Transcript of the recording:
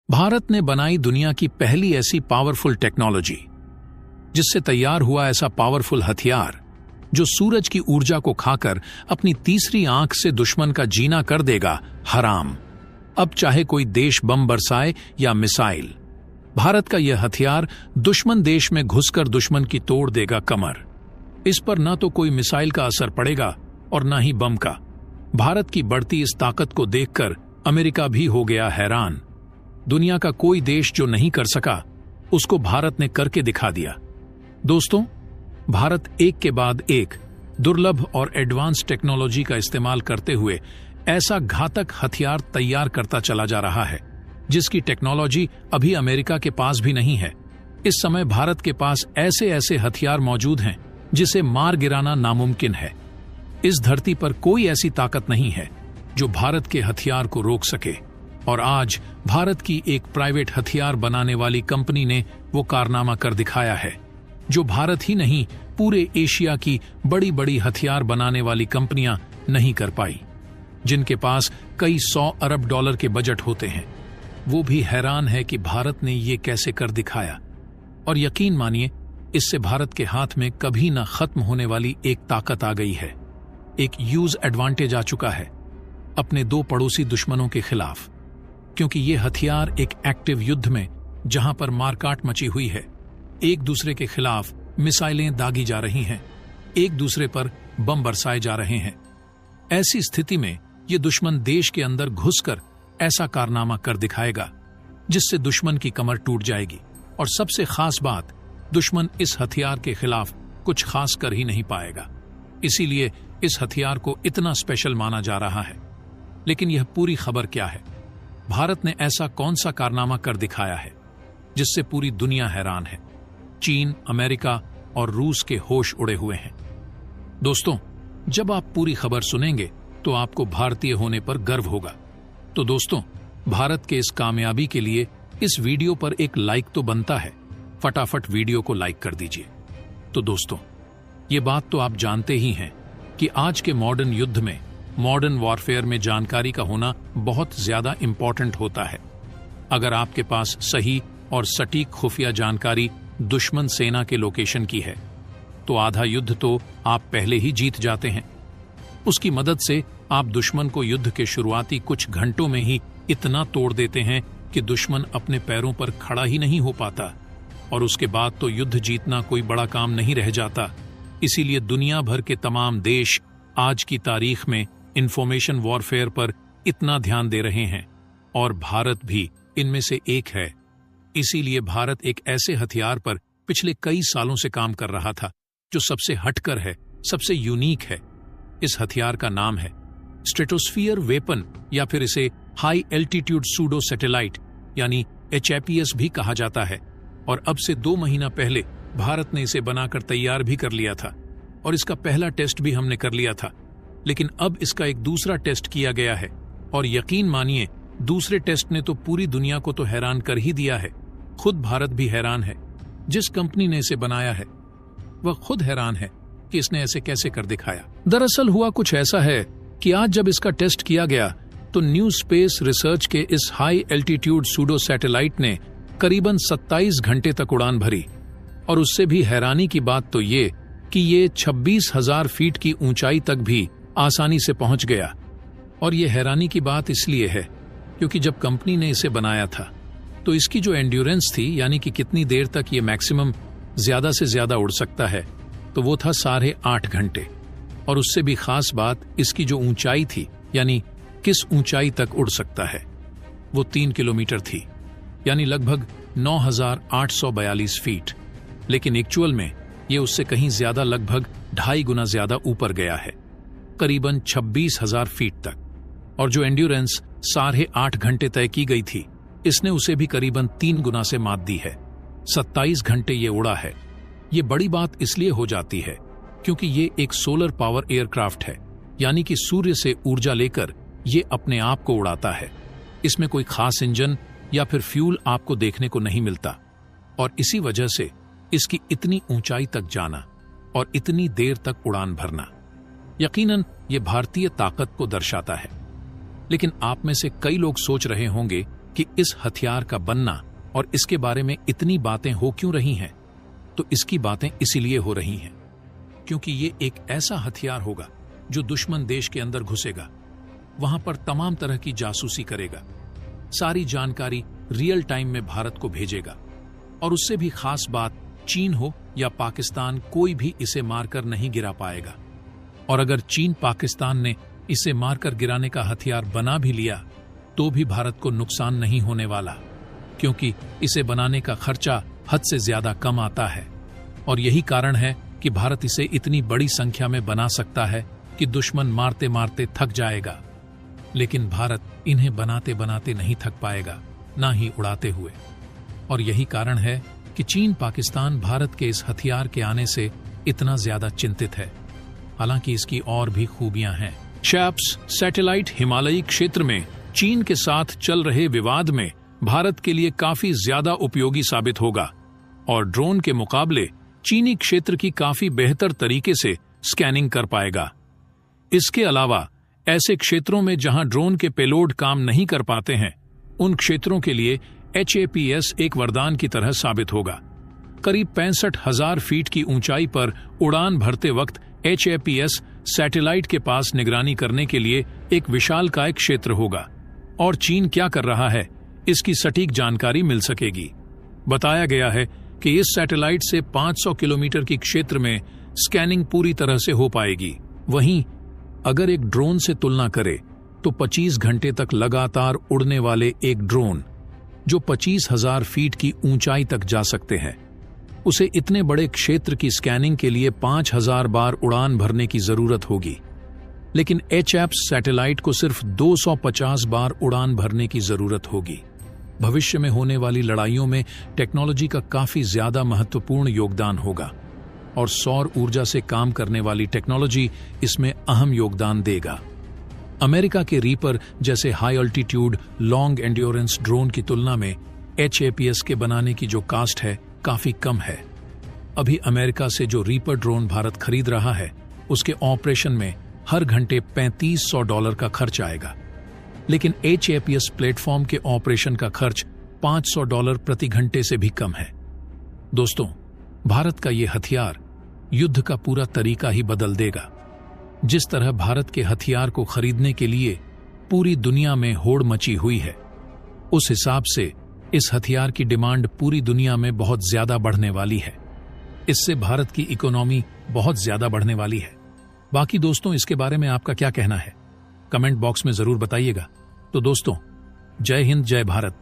भारत ने बनाई दुनिया की पहली ऐसी पावरफुल टेक्नोलॉजी, जिससे तैयार हुआ ऐसा पावरफुल हथियार जो सूरज की ऊर्जा को खाकर अपनी तीसरी आंख से दुश्मन का जीना कर देगा हराम। अब चाहे कोई देश बम बरसाए या मिसाइल, भारत का यह हथियार दुश्मन देश में घुसकर दुश्मन की तोड़ देगा कमर। इस पर न तो कोई मिसाइल का असर पड़ेगा और न ही बम का। भारत की बढ़ती इस ताकत को देखकर अमेरिका भी हो गया हैरान। दुनिया का कोई देश जो नहीं कर सका, उसको भारत ने करके दिखा दिया। दोस्तों, भारत एक के बाद एक दुर्लभ और एडवांस टेक्नोलॉजी का इस्तेमाल करते हुए ऐसा घातक हथियार तैयार करता चला जा रहा है, जिसकी टेक्नोलॉजी अभी अमेरिका के पास भी नहीं है। इस समय भारत के पास ऐसे ऐसे हथियार मौजूद हैं जिसे मार गिराना नामुमकिन है। इस धरती पर कोई ऐसी ताकत नहीं है जो भारत के हथियार को रोक सके। और आज भारत की एक प्राइवेट हथियार बनाने वाली कंपनी ने वो कारनामा कर दिखाया है, जो भारत ही नहीं पूरे एशिया की बड़ी बड़ी हथियार बनाने वाली कंपनियां नहीं कर पाई, जिनके पास कई 100 अरब डॉलर के बजट होते हैं। वो भी हैरान है कि भारत ने ये कैसे कर दिखाया। और यकीन मानिए, इससे भारत के हाथ में कभी न खत्म होने वाली एक ताकत आ गई है। एक यूज एडवांटेज आ चुका है अपने दो पड़ोसी दुश्मनों के खिलाफ, क्योंकि ये हथियार एक एक्टिव युद्ध में, जहां पर मारकाट मची हुई है, एक दूसरे के खिलाफ मिसाइलें दागी जा रही हैं, एक दूसरे पर बम बरसाए जा रहे हैं। ऐसी स्थिति में ये दुश्मन देश के अंदर घुसकर ऐसा कारनामा कर दिखाएगा जिससे दुश्मन की कमर टूट जाएगी। और सबसे खास बात, दुश्मन इस हथियार के खिलाफ कुछ खास कर ही नहीं पाएगा। इसीलिए इस हथियार को इतना स्पेशल माना जा रहा है। लेकिन यह पूरी खबर क्या है? भारत ने ऐसा कौन सा कारनामा कर दिखाया है जिससे पूरी दुनिया हैरान है? चीन, अमेरिका और रूस के होश उड़े हुए हैं। दोस्तों, जब आप पूरी खबर सुनेंगे तो आपको भारतीय होने पर गर्व होगा। तो दोस्तों, भारत के इस कामयाबी के लिए इस वीडियो पर एक लाइक तो बनता है। फटाफट वीडियो को लाइक कर दीजिए। तो दोस्तों, ये बात तो आप जानते ही हैं कि आज के मॉडर्न युद्ध में, मॉडर्न वॉरफेयर में जानकारी का होना बहुत ज्यादा इंपॉर्टेंट होता है। अगर आपके पास सही और सटीक खुफिया जानकारी दुश्मन सेना के लोकेशन की है, तो आधा युद्ध तो आप पहले ही जीत जाते हैं। उसकी मदद से आप दुश्मन को युद्ध के शुरुआती कुछ घंटों में ही इतना तोड़ देते हैं कि दुश्मन अपने पैरों पर खड़ा ही नहीं हो पाता। और उसके बाद तो युद्ध जीतना कोई बड़ा काम नहीं रह जाता। इसीलिए दुनिया भर के तमाम देश आज की तारीख में इंफॉर्मेशन वॉरफेयर पर इतना ध्यान दे रहे हैं, और भारत भी इनमें से एक है। इसीलिए भारत एक ऐसे हथियार पर पिछले कई सालों से काम कर रहा था जो सबसे हटकर है, सबसे यूनिक है। इस हथियार का नाम है स्ट्रेटोस्फियर वेपन, या फिर इसे हाई एल्टीट्यूड सूडो सैटेलाइट यानी HAPS भी कहा जाता है। और अब से 2 महीना पहले भारत ने इसे बनाकर तैयार भी कर लिया था, और इसका पहला टेस्ट भी हमने कर लिया था। लेकिन अब इसका एक दूसरा टेस्ट किया गया है, और यकीन मानिए, दूसरे टेस्ट ने तो पूरी दुनिया को तो हैरान कर ही दिया है। खुद भारत भी हैरान है। जिस कंपनी ने इसे बनाया है वह खुद हैरान है कि इसने ऐसे कैसे कर दिखाया। दरअसल हुआ कुछ ऐसा है कि आज जब इसका टेस्ट किया गया तो न्यू स्पेस रिसर्च के इस हाई एल्टीट्यूड सूडो सैटेलाइट ने करीबन 27 घंटे तक उड़ान भरी। और उससे भी हैरानी की बात तो ये कि ये 26,000 फीट की ऊंचाई तक भी आसानी से पहुंच गया। और ये हैरानी की बात इसलिए है क्योंकि जब कंपनी ने इसे बनाया था तो इसकी जो एंड्योरेंस थी, यानी कि कितनी देर तक ये मैक्सिमम ज्यादा से ज्यादा उड़ सकता है, तो वो था 8.5 घंटे। और उससे भी खास बात इसकी जो ऊंचाई थी, यानी किस ऊंचाई तक उड़ सकता है, वो 3 किलोमीटर थी, यानी लगभग 9,842 फीट। लेकिन एक्चुअल में ये उससे कहीं ज्यादा, लगभग 2.5 गुना ज्यादा ऊपर गया है, करीबन 26,000 फीट तक। और जो एंड्योरेंस 8.5 घंटे तय की गई थी, इसने उसे भी करीबन 3 गुना से मात दी है। 27 घंटे ये उड़ा है। ये बड़ी बात इसलिए हो जाती है क्योंकि ये एक सोलर पावर एयरक्राफ्ट है, यानी कि सूर्य से ऊर्जा लेकर ये अपने आप को उड़ाता है। इसमें कोई खास इंजन या फिर फ्यूल आपको देखने को नहीं मिलता, और इसी वजह से इसकी इतनी ऊंचाई तक जाना और इतनी देर तक उड़ान भरना, यकीनन ये भारतीय ताकत को दर्शाता है। लेकिन आप में से कई लोग सोच रहे होंगे कि इस हथियार का बनना और इसके बारे में इतनी बातें हो क्यों रही हैं, तो इसकी बातें इसीलिए हो रही हैं क्योंकि ये एक ऐसा हथियार होगा जो दुश्मन देश के अंदर घुसेगा, वहां पर तमाम तरह की जासूसी करेगा, सारी जानकारी रियल टाइम में भारत को भेजेगा, और उससे भी खास बात, चीन हो या पाकिस्तान, कोई भी इसे मारकर नहीं गिरा पाएगा। और अगर चीन पाकिस्तान ने इसे मारकर गिराने का हथियार बना भी लिया तो भी भारत को नुकसान नहीं होने वाला, क्योंकि इसे बनाने का खर्चा हद से ज्यादा कम आता है। और यही कारण है कि भारत इसे इतनी बड़ी संख्या में बना सकता है कि दुश्मन मारते मारते थक जाएगा, लेकिन भारत इन्हें बनाते बनाते नहीं थक पाएगा, ना ही उड़ाते हुए। और यही कारण है कि चीन पाकिस्तान भारत के इस हथियार के आने से इतना ज्यादा चिंतित है। हालांकि इसकी और भी खूबियां हैं। शैप्स सैटेलाइट हिमालयी क्षेत्र में चीन के साथ चल रहे विवाद में भारत के लिए काफी ज्यादा उपयोगी साबित होगा और ड्रोन के मुकाबले चीनी क्षेत्र की काफी बेहतर तरीके से स्कैनिंग कर पाएगा। इसके अलावा ऐसे क्षेत्रों में जहां ड्रोन के पेलोड काम नहीं कर पाते हैं, उन क्षेत्रों के लिए HAPS एक वरदान की तरह साबित होगा। करीब 65,000 फीट की ऊंचाई पर उड़ान भरते वक्त HAPS सैटेलाइट के पास निगरानी करने के लिए एक विशालकाय क्षेत्र होगा और चीन क्या कर रहा है इसकी सटीक जानकारी मिल सकेगी। बताया गया है कि इस सैटेलाइट से 500 किलोमीटर की क्षेत्र में स्कैनिंग पूरी तरह से हो पाएगी। वहीं अगर एक ड्रोन से तुलना करें तो 25 घंटे तक लगातार उड़ने वाले एक ड्रोन जो 25,000 फीट की ऊंचाई तक जा सकते हैं, उसे इतने बड़े क्षेत्र की स्कैनिंग के लिए 5,000 बार उड़ान भरने की जरूरत होगी, लेकिन HAPS सैटेलाइट को सिर्फ 250 बार उड़ान भरने की जरूरत होगी। भविष्य में होने वाली लड़ाइयों में टेक्नोलॉजी का काफी ज्यादा महत्वपूर्ण योगदान होगा और सौर ऊर्जा से काम करने वाली टेक्नोलॉजी इसमें अहम योगदान देगा। अमेरिका के रीपर जैसे high altitude long endurance drone की तुलना में HAPS के बनाने की जो कास्ट है काफी कम है। अभी अमेरिका से जो रीपर ड्रोन भारत खरीद रहा है, उसके ऑपरेशन में हर घंटे $3,500 का खर्च आएगा, लेकिन HAPS प्लेटफॉर्म के ऑपरेशन का खर्च $500 प्रति घंटे से भी कम है। दोस्तों, भारत का ये हथियार युद्ध का पूरा तरीका ही बदल देगा। जिस तरह भारत के हथियार को खरीदने के लिए पूरी दुनिया में होड़ मची हुई है, उस हिसाब से इस हथियार की डिमांड पूरी दुनिया में बहुत ज्यादा बढ़ने वाली है। इससे भारत की इकोनॉमी बहुत ज्यादा बढ़ने वाली है। बाकी दोस्तों, इसके बारे में आपका क्या कहना है? कमेंट बॉक्स में जरूर बताइएगा। तो दोस्तों, जय हिंद, जय भारत।